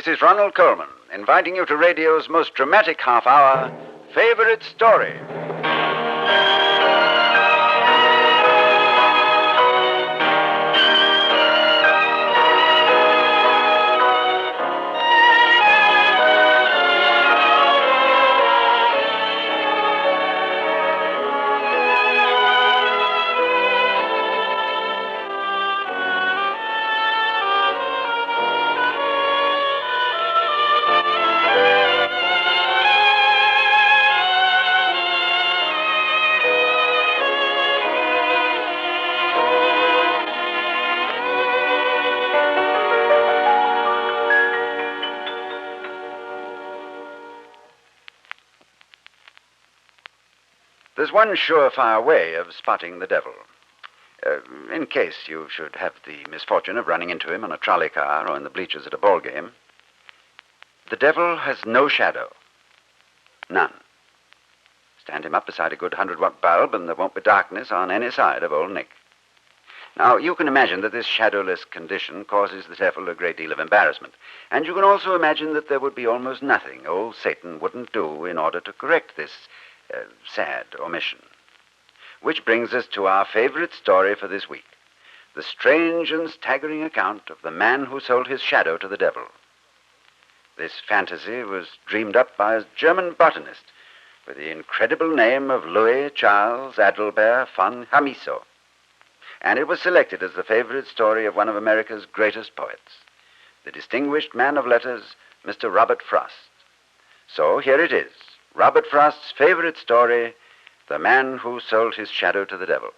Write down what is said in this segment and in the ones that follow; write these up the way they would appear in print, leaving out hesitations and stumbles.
this is Ronald Coleman, inviting you to radio's most dramatic half hour, Favorite Story. There's one surefire way of spotting the devil. In case you should have the misfortune of running into him on a trolley car or in the bleachers at a ball game, the devil has no shadow. None. Stand him up beside a good 100-watt bulb and there won't be darkness on any side of Old Nick. Now, you can imagine that this shadowless condition causes the devil a great deal of embarrassment. And you can also imagine that there would be almost nothing old Satan wouldn't do in order to correct this sad omission. Which brings us to our favorite story for this week, the strange and staggering account of the man who sold his shadow to the devil. This fantasy was dreamed up by a German botanist with the incredible name of Louis Charles Adalbert von Chamisso, and it was selected as the favorite story of one of America's greatest poets, the distinguished man of letters, Mr. Robert Frost. So here it is, Robert Frost's favorite story, The Man Who Sold His Shadow to the Devil.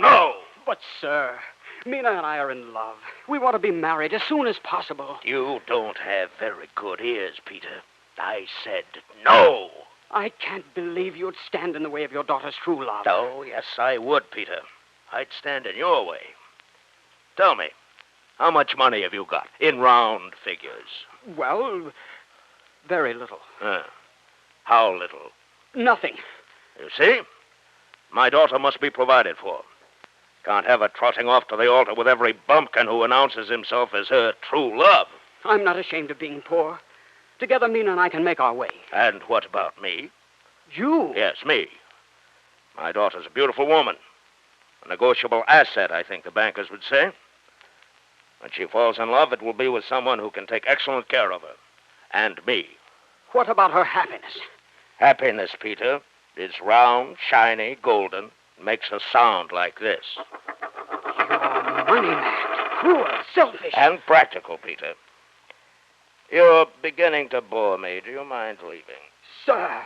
No. But, sir, Mina and I are in love. We want to be married as soon as possible. You don't have very good ears, Peter. I said no. I can't believe you'd stand in the way of your daughter's true love. Oh, yes, I would, Peter. I'd stand in your way. Tell me, how much money have you got, in round figures? Well, very little. How little? Nothing. You see? My daughter must be provided for. Can't have her trotting off to the altar with every bumpkin who announces himself as her true love. I'm not ashamed of being poor. Together, Mina and I can make our way. And what about me? You? Yes, me. My daughter's a beautiful woman. A negotiable asset, I think the bankers would say. When she falls in love, it will be with someone who can take excellent care of her. And me. What about her happiness? Happiness, Peter, is round, shiny, golden. Makes her sound like this. You're a money man. Cruel, selfish. And practical, Peter. You're beginning to bore me. Do you mind leaving? Sir,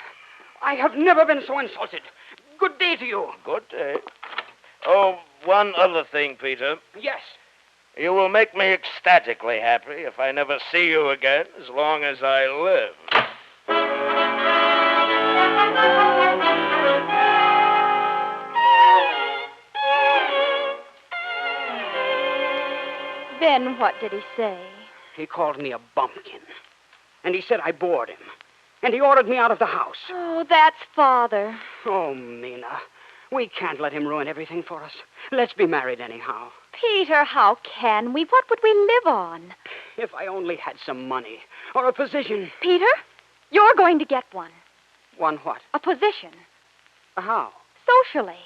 I have never been so insulted. Good day to you. Good day. Oh, one other thing, Peter. Yes. You will make me ecstatically happy if I never see you again as long as I live. Then what did he say? He called me a bumpkin. And he said I bored him. And he ordered me out of the house. Oh, that's Father. Oh, Mina, we can't let him ruin everything for us. Let's be married anyhow. Peter, how can we? What would we live on? If I only had some money or a position. Peter, you're going to get one. One what? A position. How? Socially.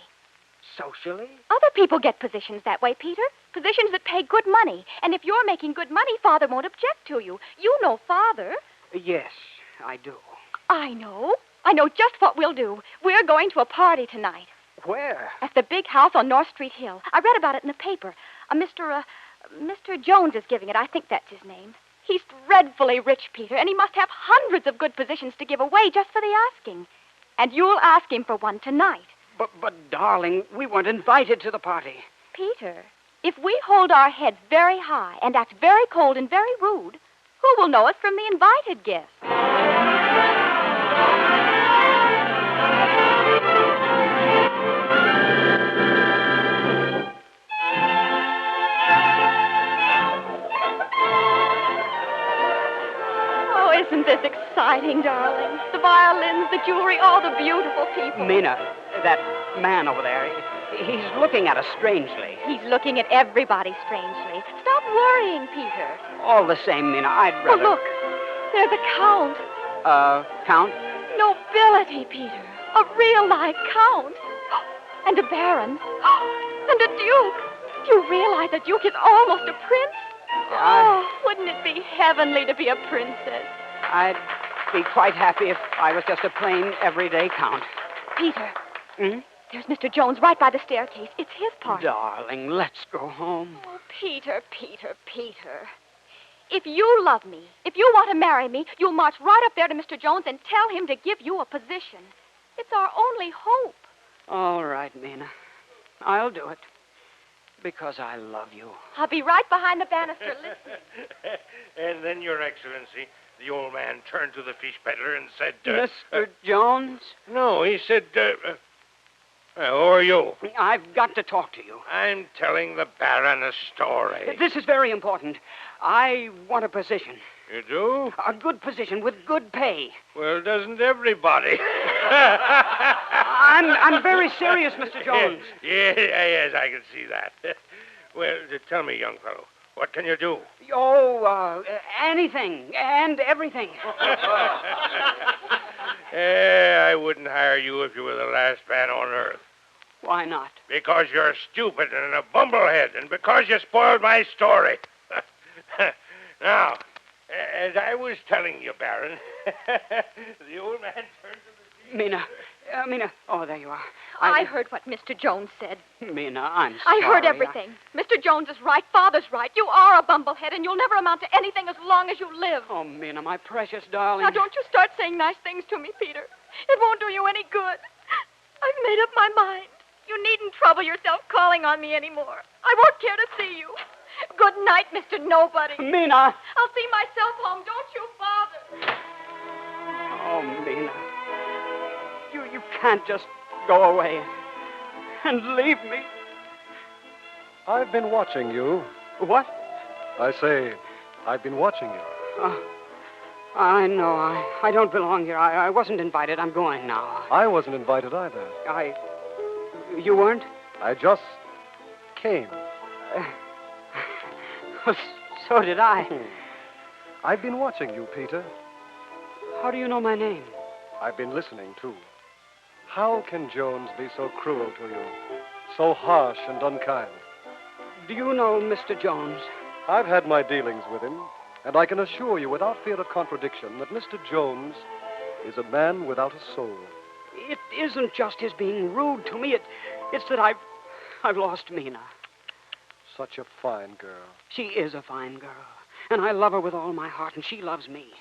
Socially? Other people get positions that way, Peter. Positions that pay good money. And if you're making good money, Father won't object to you. You know Father. Yes, I do. I know. I know just what we'll do. We're going to a party tonight. Where? At the big house on North Street Hill. I read about it in the paper. Mr. Jones is giving it. I think that's his name. He's dreadfully rich, Peter, and he must have hundreds of good positions to give away just for the asking. And you'll ask him for one tonight. But, darling, we weren't invited to the party. Peter, if we hold our heads very high and act very cold and very rude, who will know us from the invited guests? isn't this exciting, darling? The violins, the jewelry, all the beautiful people. Mina, that man over there, he's looking at us strangely. He's looking at everybody strangely. Stop worrying, Peter. All the same, Mina, I'd Oh, rather... look. There's a count. Count? Nobility, Peter. A real live count. And a baron. And a duke. Do you realize a duke is almost a prince? Oh, wouldn't it be heavenly to be a princess? I'd be quite happy if I was just a plain, everyday count. Peter, Hmm? there's Mr. Jones right by the staircase. It's his party. Darling, let's go home. Oh, Peter, Peter, Peter. If you love me, if you want to marry me, you'll march right up there to Mr. Jones and tell him to give you a position. It's our only hope. All right, Mina. I'll do it. Because I love you. I'll be right behind the banister listening. And then, Your Excellency, the old man turned to the fish peddler and said... Mr. Jones? No, he said, who are you? I've got to talk to you. I'm telling the Baron a story. This is very important. I want a position. You do? A good position with good pay. Well, doesn't everybody? I'm very serious, Mr. Jones. Yes, I can see that. Well, tell me, young fellow, what can you do? Oh, anything and everything. I wouldn't hire you if you were the last man on earth. Why not? Because you're stupid and a bumblehead, and because you spoiled my story. Now, as I was telling you, Baron, the old man turned to the... Mina. Oh, there you are. I heard what Mr. Jones said. Mina, I'm sorry. I heard everything. Mr. Jones is right. Father's right. You are a bumblehead, and you'll never amount to anything as long as you live. Oh, Mina, my precious darling. Now, don't you start saying nice things to me, Peter. It won't do you any good. I've made up my mind. You needn't trouble yourself calling on me anymore. I won't care to see you. Good night, Mr. Nobody. Mina. I'll see myself home. Don't you bother. Oh, Mina. You can't just go away and leave me. I've been watching you. What? I say, I've been watching you. I know. I don't belong here. I wasn't invited. I'm going now. I wasn't invited either. You weren't? I just came. So did I. I've been watching you, Peter. How do you know my name? I've been listening, too. How can Jones be so cruel to you? So harsh and unkind? Do you know Mr. Jones? I've had my dealings with him, and I can assure you without fear of contradiction that Mr. Jones is a man without a soul. It isn't just his being rude to me. It's that I've lost Mina. Such a fine girl. She is a fine girl, and I love her with all my heart, and she loves me.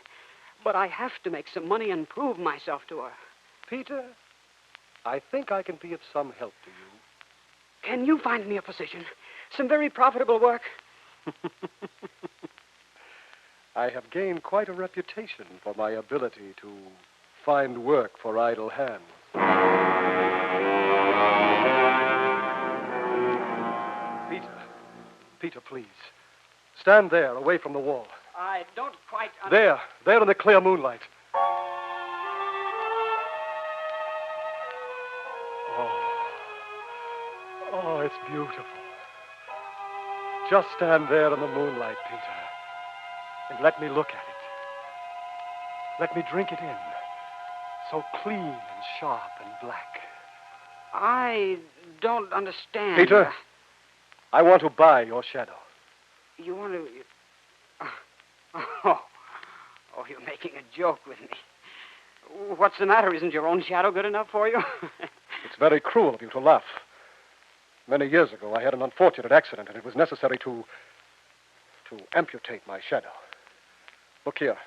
But I have to make some money and prove myself to her. Peter, I think I can be of some help to you. Can you find me a position? Some very profitable work? I have gained quite a reputation for my ability to find work for idle hands. Peter, please. Stand there, away from the wall. I don't quite... There in the clear moonlight. Oh, it's beautiful. Just stand there in the moonlight, Peter, and let me look at it. Let me drink it in. So clean and sharp and black. I don't understand. Peter, I want to buy your shadow. You want to... Oh, you're making a joke with me. What's the matter? Isn't your own shadow good enough for you? It's very cruel of you to laugh. Many years ago, I had an unfortunate accident, and it was necessary to amputate my shadow. Look here.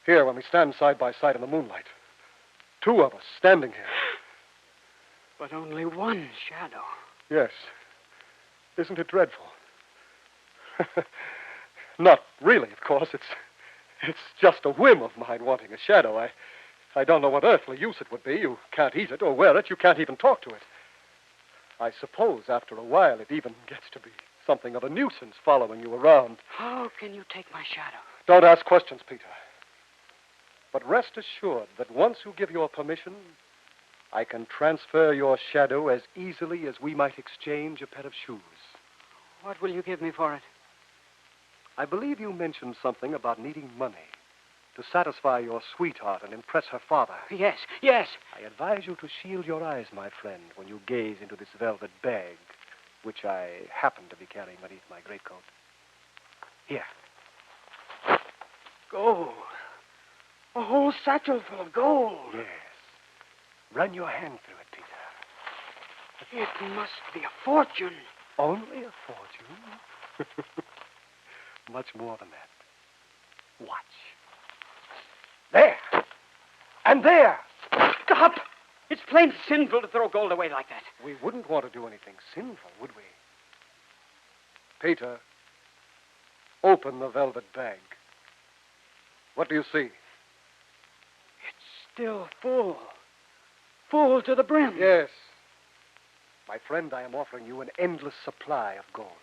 Here, when we stand side by side in the moonlight. Two of us standing here. But only one shadow. Yes. Isn't it dreadful? Not really, of course. It's just a whim of mine wanting a shadow. I don't know what earthly use it would be. You can't eat it or wear it. You can't even talk to it. I suppose after a while it even gets to be something of a nuisance following you around. How can you take my shadow? Don't ask questions, Peter. But rest assured that once you give your permission, I can transfer your shadow as easily as we might exchange a pair of shoes. What will you give me for it? I believe you mentioned something about needing money to satisfy your sweetheart and impress her father. Yes, yes. I advise you to shield your eyes, my friend, when you gaze into this velvet bag, which I happen to be carrying beneath my greatcoat. Here. Gold. A whole satchel full of gold. Yes. Run your hand through it, Peter. It must be a fortune. Only a fortune? Much more than that. Watch. There. And there. Stop! It's plain sinful to throw gold away like that. We wouldn't want to do anything sinful, would we? Peter, open the velvet bag. What do you see? It's still full. Full to the brim. Yes. My friend, I am offering you an endless supply of gold.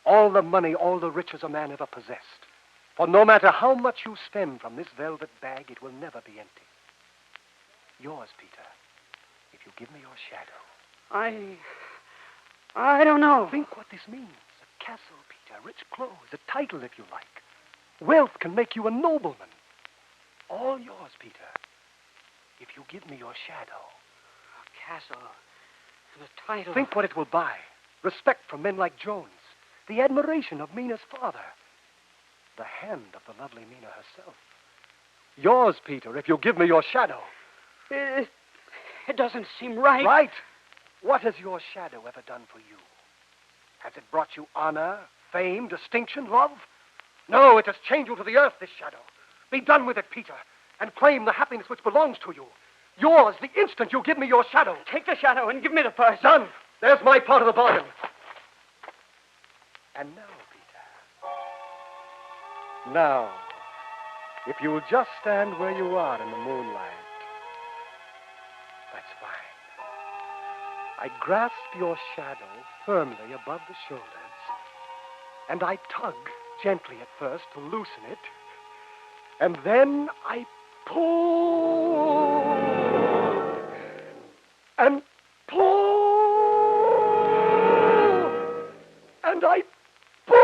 All the money, all the riches a man ever possessed. For no matter how much you spend from this velvet bag, it will never be empty. Yours, Peter, if you give me your shadow. I don't know. Think what this means. A castle, Peter, rich clothes, a title, if you like. Wealth can make you a nobleman. All yours, Peter, if you give me your shadow. A castle and a title. Think what it will buy. Respect from men like Jones. The admiration of Mina's father. The hand of the lovely Mina herself. Yours, Peter, if you give me your shadow. It doesn't seem right. Right? What has your shadow ever done for you? Has it brought you honor, fame, distinction, love? No, it has chained you to the earth, this shadow. Be done with it, Peter, and claim the happiness which belongs to you. Yours, the instant you give me your shadow. Take the shadow and give me the purse. Done. There's my part of the bargain. And now, Peter. Now, if you will just stand where you are in the moonlight. That's fine. I grasp your shadow firmly above the shoulders, and I tug gently at first to loosen it, and then I pull and pull and I pull.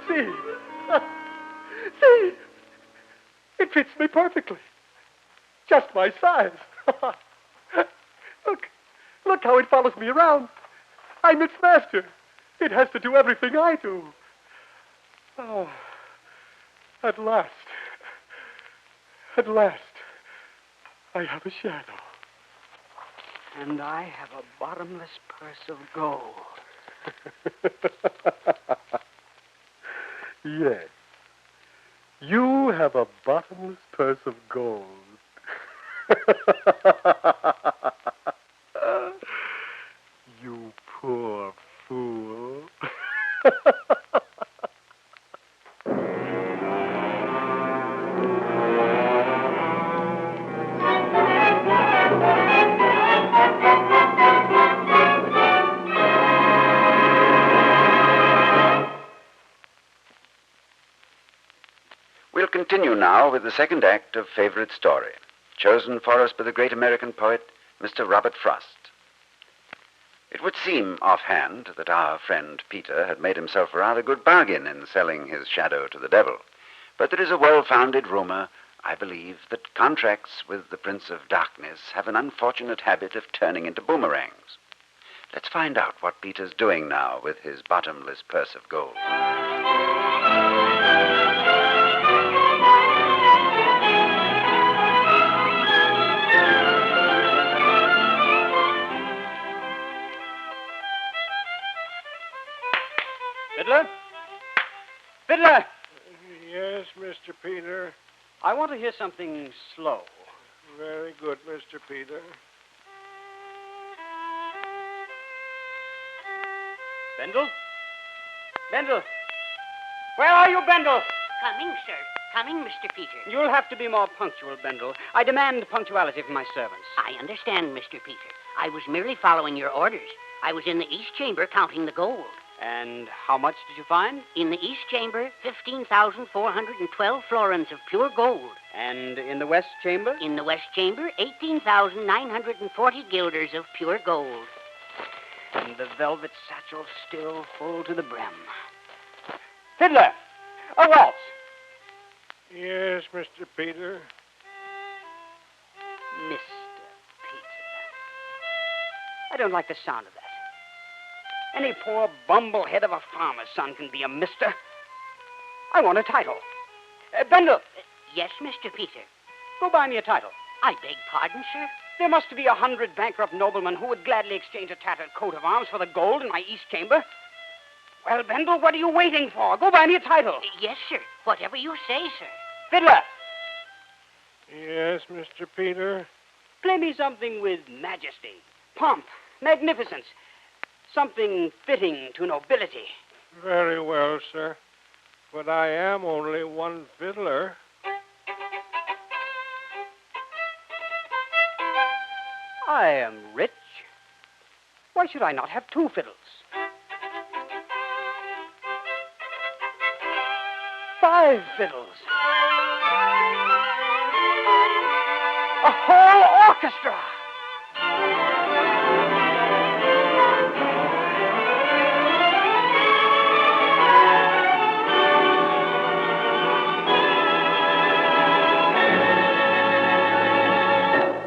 See? See? It fits me perfectly. Just my size. Look how it follows me around. I'm its master. It has to do everything I do. Oh, at last, I have a shadow. And I have a bottomless purse of gold. Yes. You have a bottomless purse of gold. You poor fool. We'll continue now with the second act of Favorite Story, chosen for us by the great American poet, Mr. Robert Frost. It would seem offhand that our friend Peter had made himself a rather good bargain in selling his shadow to the devil. But there is a well-founded rumor, I believe, that contracts with the Prince of Darkness have an unfortunate habit of turning into boomerangs. Let's find out what Peter's doing now with his bottomless purse of gold. Fiddler? Fiddler! Yes, Mr. Peter. I want to hear something slow. Very good, Mr. Peter. Bendel? Bendel! Where are you, Bendel? Coming, sir. Coming, Mr. Peter. You'll have to be more punctual, Bendel. I demand punctuality from my servants. I understand, Mr. Peter. I was merely following your orders. I was in the East Chamber counting the gold. And how much did you find? In the East Chamber, 15,412 florins of pure gold. And in the West Chamber? In the West Chamber, 18,940 guilders of pure gold. And the velvet satchel still full to the brim. Fiddler! A waltz! Yes, Mr. Peter. Mr. Peter. I don't like the sound of that. Any poor bumblehead of a farmer's son can be a mister. I want a title. Bendel, Yes, Mr. Peter. go buy me a title. I beg pardon, sir? There must be 100 bankrupt noblemen who would gladly exchange a tattered coat of arms for the gold in my East Chamber. Well, Bendel, what are you waiting for? Go buy me a title. Yes, sir. Whatever you say, sir. Fiddler, Yes, Mr. Peter. play me something with majesty, pomp, magnificence. Something fitting to nobility. Very well, sir. But I am only one fiddler. I am rich. Why should I not have two fiddles? 5 fiddles. A whole orchestra.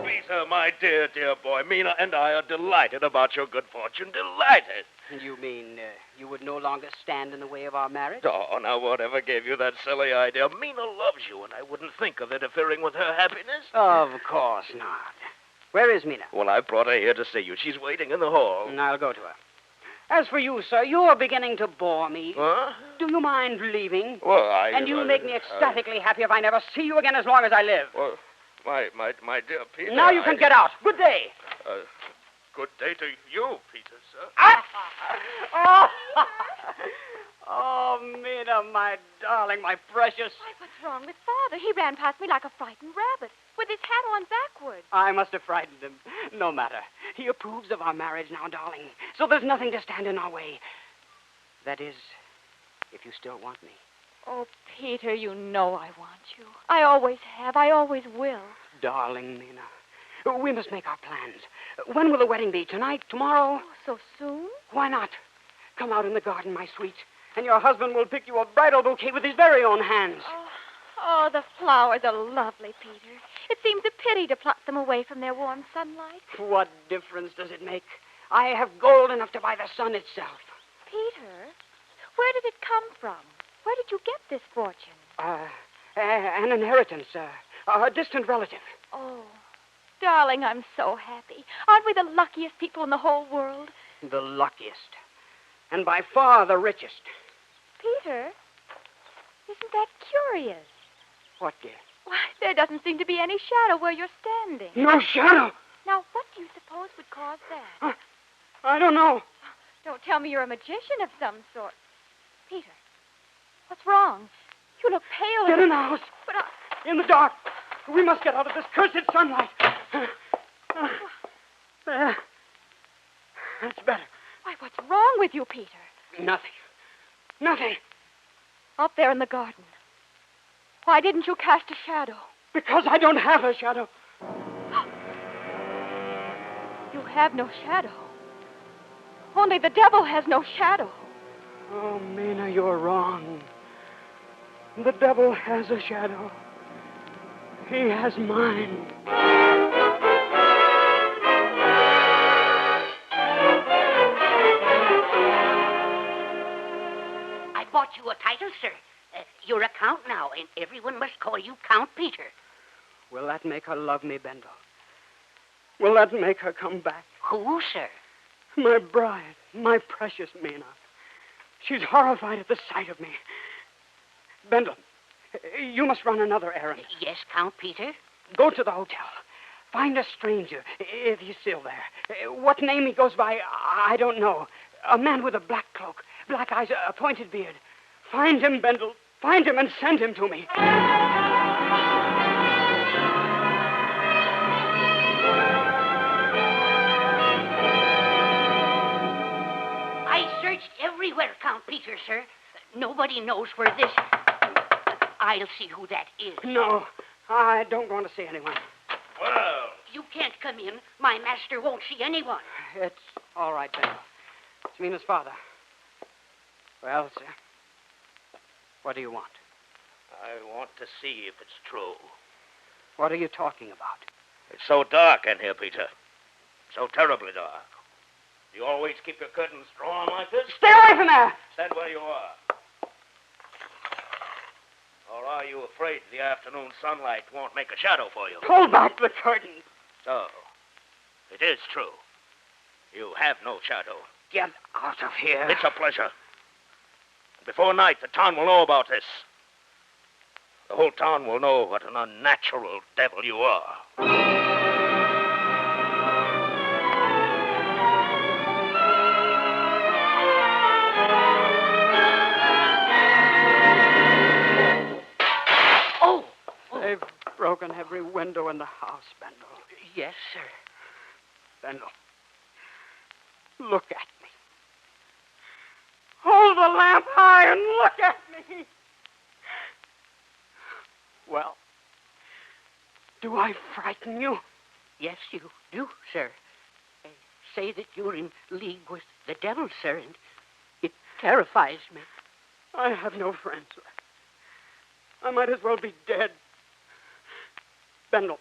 Peter, my dear, dear boy, Mina and I are delighted about your good fortune. Delighted. You mean you would no longer stand in the way of our marriage? Oh, now whatever gave you that silly idea? Mina loves you, and I wouldn't think of interfering with her happiness. Of course not. Where is Mina? Well, I brought her here to see you. She's waiting in the hall. I'll go to her. As for you, sir, you're beginning to bore me. Huh? Do you mind leaving? Well, And you'll make me ecstatically happy if I never see you again as long as I live. Well, my dear Peter. Now you can get out. Good day. Good day to you, Peter, sir. Ah! Oh, Mina, my darling, my precious. Why, what's wrong with Father? He ran past me like a frightened rabbit, with his hat on backwards. I must have frightened him. No matter. He approves of our marriage now, darling. So there's nothing to stand in our way. That is, if you still want me. Oh, Peter, you know I want you. I always have. I always will. Darling Mina, we must make our plans. When will the wedding be? Tonight? Tomorrow? Oh, so soon? Why not? Come out in the garden, my sweet, and your husband will pick you a bridal bouquet with his very own hands. Oh, the flowers are lovely, Peter. It seems a pity to pluck them away from their warm sunlight. What difference does it make? I have gold enough to buy the sun itself. Peter, where did it come from? Where did you get this fortune? An inheritance, a distant relative. Oh, darling, I'm so happy. Aren't we the luckiest people in the whole world? The luckiest. And by far the richest. Peter, isn't that curious? What, dear? Why, there doesn't seem to be any shadow where you're standing. No shadow. Now, what do you suppose would cause that? I don't know. Don't tell me you're a magician of some sort. Peter, what's wrong? You look pale. Get in the house. But In the dark. We must get out of this cursed sunlight. There. That's better. why, what's wrong with you, Peter? Nothing. Nothing. Out there in the garden. Why didn't you cast a shadow? Because I don't have a shadow. You have no shadow. Only the devil has no shadow. Oh, Mina, you're wrong. The devil has a shadow. He has mine. I bought you a title, sir. You're a count now, and everyone must call you Count Peter. Will that make her love me, Bendel? Will that make her come back? Who, sir? My bride, my precious Mina. She's horrified at the sight of me. Bendel, you must run another errand. Yes, Count Peter? Go to the hotel. Find a stranger, if he's still there. What name he goes by, I don't know. A man with a black cloak, black eyes, a pointed beard. Find him, Bendel. Find him and send him to me. Aye, sir. searched everywhere, Count Peter, sir. Nobody knows where this... I'll see who that is. No, I don't want to see anyone. Well, You can't come in. My master won't see anyone. It's all right, Bendel. It's Mina's father. Well, sir, what do you want? I want to see if it's true. What are you talking about? It's so dark in here, Peter. So terribly dark. Do you always keep your curtains drawn like this? Stay away from there! Stand where you are. Or are you afraid the afternoon sunlight won't make a shadow for you? Pull back the curtain. So, it is true. You have no shadow. Get out of here. It's a pleasure. Before night, the town will know about this. The whole town will know what an unnatural devil you are. They've broken every window in the house, Bendel. Yes, sir. Bendel, look at me. Hold the lamp high and look at me. Well, do I frighten you? Yes, you do, sir. Say that you're in league with the devil, sir, and it terrifies me. I have no friends left. I might as well be dead. Bendel,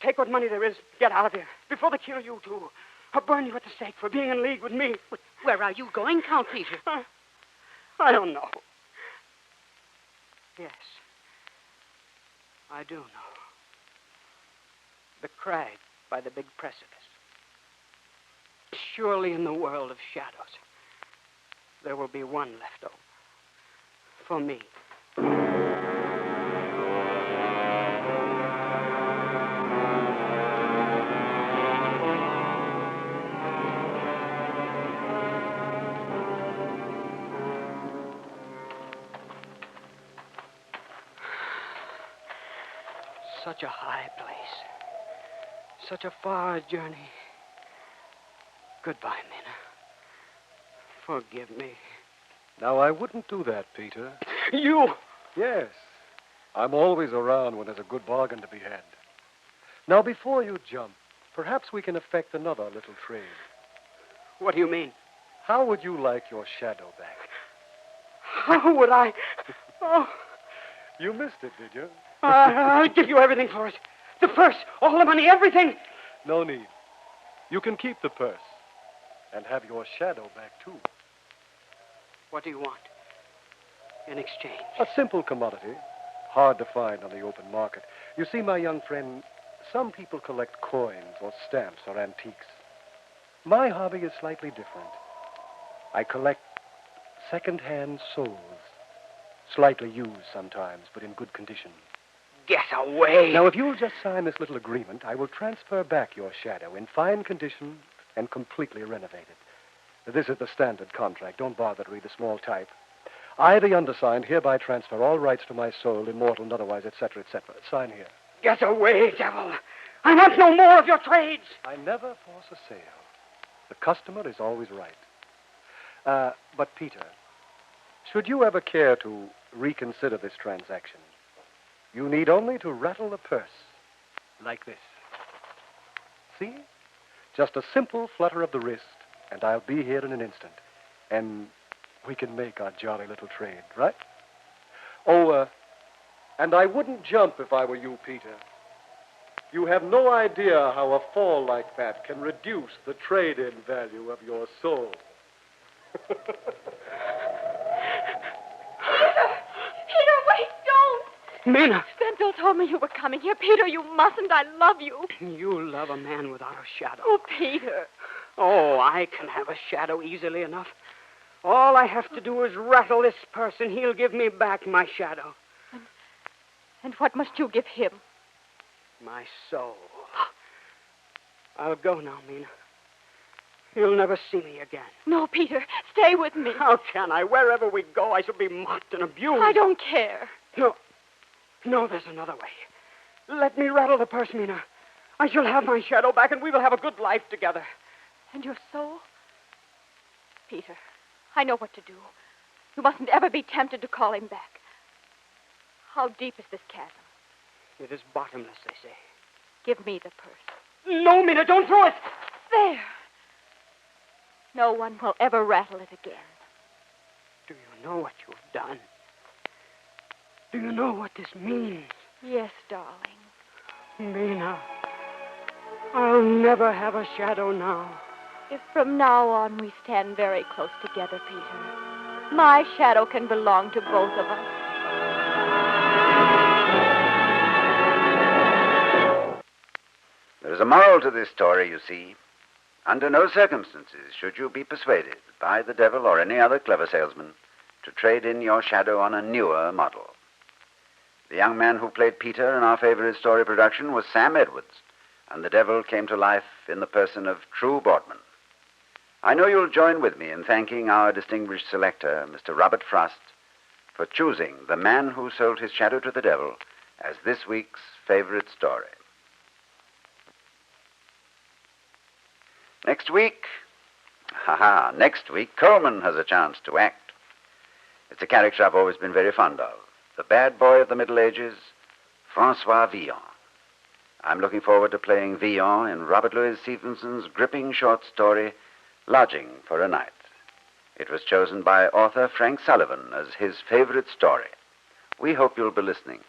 take what money there is, get out of here, before they kill you, too. Or burn you at the stake for being in league with me. But where are you going, Count Peter? I don't know. Yes, I do know. The crag by the big precipice. Surely in the world of shadows, there will be one left over. For me. Such a high place. Such a far journey. Goodbye, Mina. Forgive me. Now, I wouldn't do that, Peter. You! Yes. I'm always around when there's a good bargain to be had. Now, before you jump, perhaps we can effect another little trade. What do you mean? How would you like your shadow back? How would I... Oh, You missed it, did you? I'll give you everything for it. The purse, all the money, everything. No need. You can keep the purse and have your shadow back, too. What do you want in exchange? A simple commodity, hard to find on the open market. You see, my young friend, some people collect coins or stamps or antiques. My hobby is slightly different. I collect second-hand souls, slightly used sometimes, but in good condition. Get away. Now, if you'll just sign this little agreement, I will transfer back your shadow in fine condition and completely renovated. This is the standard contract. Don't bother to read the small type. I, the undersigned, hereby transfer all rights to my soul, immortal and otherwise, etc., etc. Sign here. Get away, devil. I want no more of your trades. I never force a sale. The customer is always right. But, Peter, should you ever care to reconsider this transaction, you need only to rattle the purse like this. See? Just a simple flutter of the wrist, and I'll be here in an instant. And we can make our jolly little trade, right? Oh, and I wouldn't jump if I were you, Peter. You have no idea how a fall like that can reduce the trade-in value of your soul. Peter, wait, don't! Mina. Bendel told me you were coming here. Peter, you mustn't. I love you. You love a man without a shadow. Oh, Peter. Oh, I can have a shadow easily enough. All I have to do is rattle this purse, and he'll give me back my shadow. And what must you give him? My soul. I'll go now, Mina. You'll never see me again. No, Peter. Stay with me. How can I? Wherever we go, I shall be mocked and abused. I don't care. No, there's another way. Let me rattle the purse, Mina. I shall have my shadow back, and we will have a good life together. And your soul? Peter, I know what to do. You mustn't ever be tempted to call him back. How deep is this chasm? It is bottomless, they say. Give me the purse. No, Mina, don't throw it. There. No one will ever rattle it again. Do you know what you've done? Do you know what this means? Yes, darling. Mina, I'll never have a shadow now. If from now on we stand very close together, Peter, my shadow can belong to both of us. There's a moral to this story, you see. Under no circumstances should you be persuaded by the devil or any other clever salesman to trade in your shadow on a newer model. The young man who played Peter in our favorite story production was Sam Edwards, and the devil came to life in the person of True Boardman. I know you'll join with me in thanking our distinguished selector, Mr. Robert Frost, for choosing The Man Who Sold His Shadow to the Devil as this week's favorite story. Next week, Coleman has a chance to act. It's a character I've always been very fond of. The bad boy of the Middle Ages, Francois Villon. I'm looking forward to playing Villon in Robert Louis Stevenson's gripping short story, Lodging for a Night. It was chosen by author Frank Sullivan as his favorite story. We hope you'll be listening.